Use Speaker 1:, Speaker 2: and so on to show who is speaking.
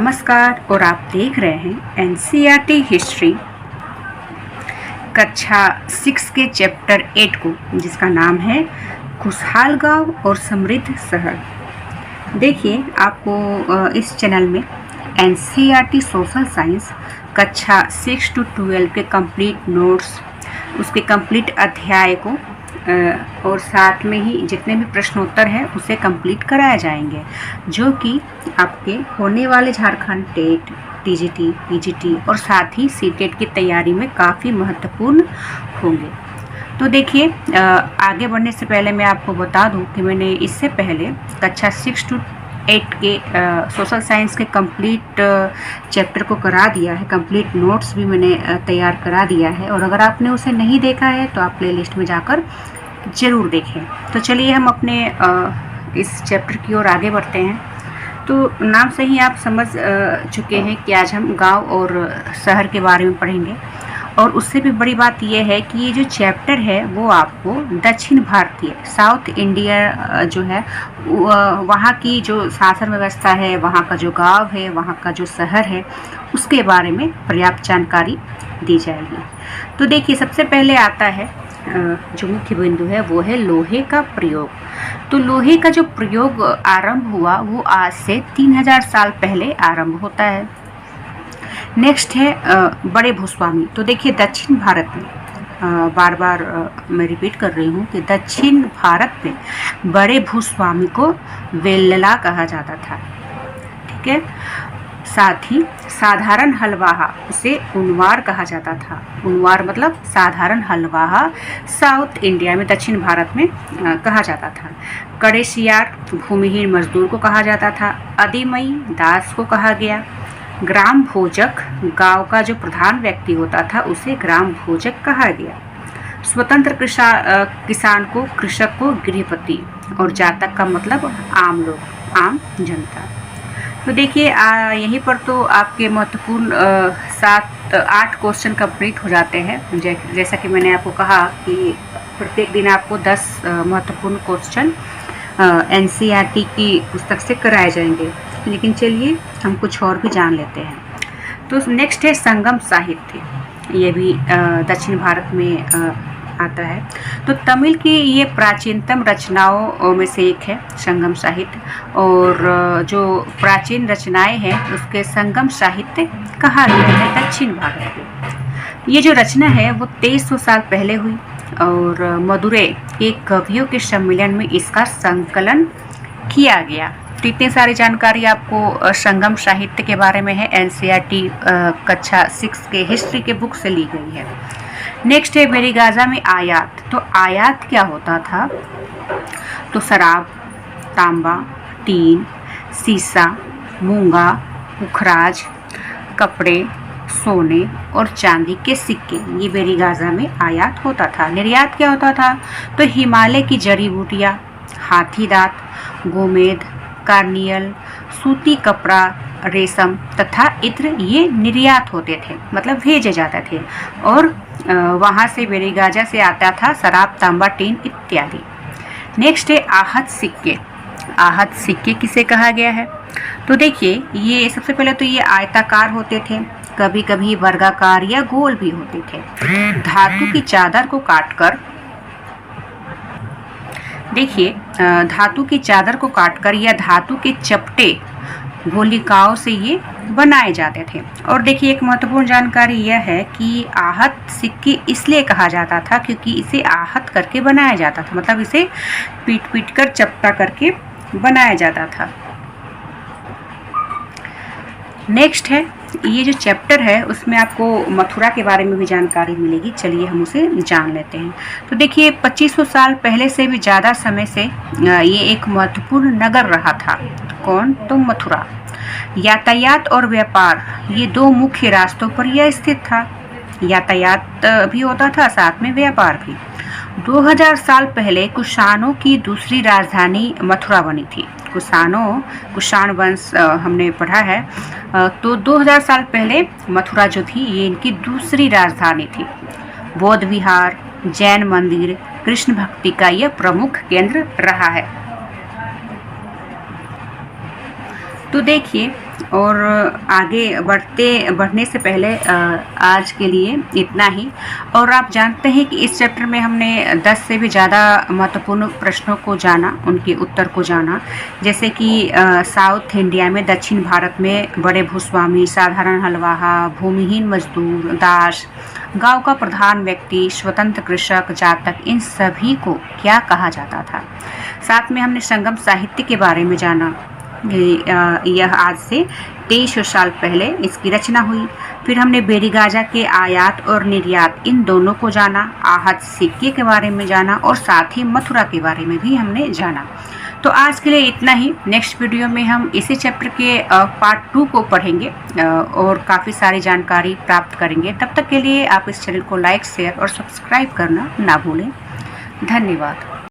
Speaker 1: नमस्कार और आप देख रहे हैं एनसीईआरटी हिस्ट्री कक्षा 6 के चैप्टर 8 को, जिसका नाम है खुशहाल गांव और समृद्ध शहर। देखिए, आपको इस चैनल में एनसीईआरटी सोशल साइंस कक्षा 6 to 12 के कंप्लीट नोट्स, उसके कंप्लीट अध्याय को और साथ में ही जितने भी प्रश्नोत्तर हैं उसे कंप्लीट कराए जाएंगे, जो कि आपके होने वाले झारखंड टेट, टीजीटी, पीजीटी और साथ ही सीटेट की तैयारी में काफ़ी महत्वपूर्ण होंगे। तो देखिए, आगे बढ़ने से पहले मैं आपको बता दूं कि मैंने इससे पहले कक्षा 6 to 8 के सोशल साइंस के कंप्लीट चैप्टर को करा दिया है, कंप्लीट नोट्स भी मैंने तैयार करा दिया है। और अगर आपने उसे नहीं देखा है तो आप प्लेलिस्ट में जाकर ज़रूर देखें। तो चलिए हम अपने इस चैप्टर की ओर आगे बढ़ते हैं। तो नाम से ही आप समझ चुके हैं कि आज हम गांव और शहर के बारे में पढ़ेंगे। और उससे भी बड़ी बात यह है कि ये जो चैप्टर है वो आपको दक्षिण भारतीय, साउथ इंडिया जो है, वहाँ की जो शासन व्यवस्था है, वहाँ का जो गांव है, वहाँ का जो शहर है, उसके बारे में पर्याप्त जानकारी दी जाएगी। तो देखिए, सबसे पहले आता है जो मुख्य बिंदु है वो है लोहे का प्रयोग। तो लोहे का जो प्रयोग आरंभ हुआ वो आज से 3000 साल पहले आरंभ होता है। नेक्स्ट है बड़े भूस्वामी। तो देखिए, दक्षिण भारत में बार बार मैं रिपीट कर रही हूँ कि दक्षिण भारत में बड़े भूस्वामी को वेल्लला कहा जाता था। ठीक है। साथ ही साधारण हलवाहा, उसे उनवार कहा जाता था। उनवार मतलब साधारण हलवाहा साउथ इंडिया में, दक्षिण भारत में कहा जाता था। कड़ेशियार भूमिहीन मजदूर को कहा जाता था। अधिमई दास को कहा गया। ग्राम भोजक, गांव का जो प्रधान व्यक्ति होता था उसे ग्राम भोजक कहा गया। स्वतंत्र किसान को, कृषक को गृहपति, और जातक का मतलब आम लोग, आम जनता। तो देखिए, यहीं पर तो आपके महत्वपूर्ण 7-8 क्वेश्चन कंप्लीट हो जाते हैं। जैसा कि मैंने आपको कहा कि प्रत्येक दिन आपको 10 महत्वपूर्ण क्वेश्चन एनसीईआरटी की पुस्तक से कराए जाएंगे। लेकिन चलिए हम कुछ और भी जान लेते हैं। तो नेक्स्ट है संगम साहित्य। ये भी दक्षिण भारत में आता है। तो तमिल की ये प्राचीनतम रचनाओं में से एक है संगम साहित्य। और जो प्राचीन रचनाएं हैं उसके संगम साहित्य कहा गया है दक्षिण भारत में। ये जो रचना है वो 2300 साल पहले हुई और मदुरै के कवियों के सम्मेलन में इसका संकलन किया गया। तो इतनी सारी जानकारी आपको संगम साहित्य के बारे में है, एनसीईआरटी कक्षा 6 के हिस्ट्री के बुक से ली गई है। नेक्स्ट है बेरीगाजा में आयात। तो आयात क्या होता था? तो शराब, तांबा, टीन, सीसा, मूंगा, पुखराज, कपड़े, सोने और चांदी के सिक्के, ये बेरीगाजा में आयात होता था। निर्यात क्या होता था? तो हिमालय की जड़ी बूटियाँ, हाथी दांत, गोमेद, कार्नियल, सूती कपड़ा, रेशम तथा इत्र, ये निर्यात होते थे, मतलब भेजे जाते थे। और वहाँ से बेरीगाजा से आता था शराब, तांबा, टीन इत्यादि। नेक्स्ट है आहत सिक्के। आहत सिक्के किसे कहा गया है? तो देखिए, ये सबसे पहले तो ये आयताकार होते थे, कभी कभी वर्गाकार या गोल भी होते थे। धातु की चादर को काटकर, देखिए, धातु की चादर को काटकर या धातु के चपटे गोलिकाओं से ये बनाए जाते थे। और देखिए, एक महत्वपूर्ण जानकारी यह है कि आहत सिक्के इसलिए कहा जाता था क्योंकि इसे आहत करके बनाया जाता था, मतलब इसे पीट कर, चपटा करके बनाया जाता था। नेक्स्ट है, ये जो चैप्टर है उसमें आपको मथुरा के बारे में भी जानकारी मिलेगी। चलिए हम उसे जान लेते हैं। तो देखिए, 2500 साल पहले से भी ज़्यादा समय से ये एक महत्वपूर्ण नगर रहा था। कौन? तो मथुरा। यातायात और व्यापार, ये दो मुख्य रास्तों पर यह स्थित था। यातायात भी होता था, साथ में व्यापार भी। 2000 साल पहले कुषाणों की दूसरी राजधानी मथुरा बनी थी। कुषाण वंश हमने पढ़ा है। तो 2000 साल पहले मथुरा जो थी ये इनकी दूसरी राजधानी थी। बौद्ध विहार, जैन मंदिर, कृष्ण भक्ति का यह प्रमुख केंद्र रहा है। तो देखिए, और आगे बढ़ने से पहले आज के लिए इतना ही। और आप जानते हैं कि इस चैप्टर में हमने 10 से भी ज़्यादा महत्वपूर्ण प्रश्नों को जाना, उनके उत्तर को जाना, जैसे कि साउथ इंडिया में, दक्षिण भारत में बड़े भूस्वामी, साधारण हलवाहा, भूमिहीन मजदूर, दास, गांव का प्रधान व्यक्ति, स्वतंत्र कृषक, जातक, इन सभी को क्या कहा जाता था। साथ में हमने संगम साहित्य के बारे में जाना, यह आज से 2300 साल पहले इसकी रचना हुई। फिर हमने बेरीगाजा के आयात और निर्यात, इन दोनों को जाना, आहत सिक्के के बारे में जाना और साथ ही मथुरा के बारे में भी हमने जाना। तो आज के लिए इतना ही। नेक्स्ट वीडियो में हम इसी चैप्टर के पार्ट 2 को पढ़ेंगे और काफ़ी सारी जानकारी प्राप्त करेंगे। तब तक के लिए आप इस चैनल को लाइक, शेयर और सब्सक्राइब करना ना भूलें। धन्यवाद।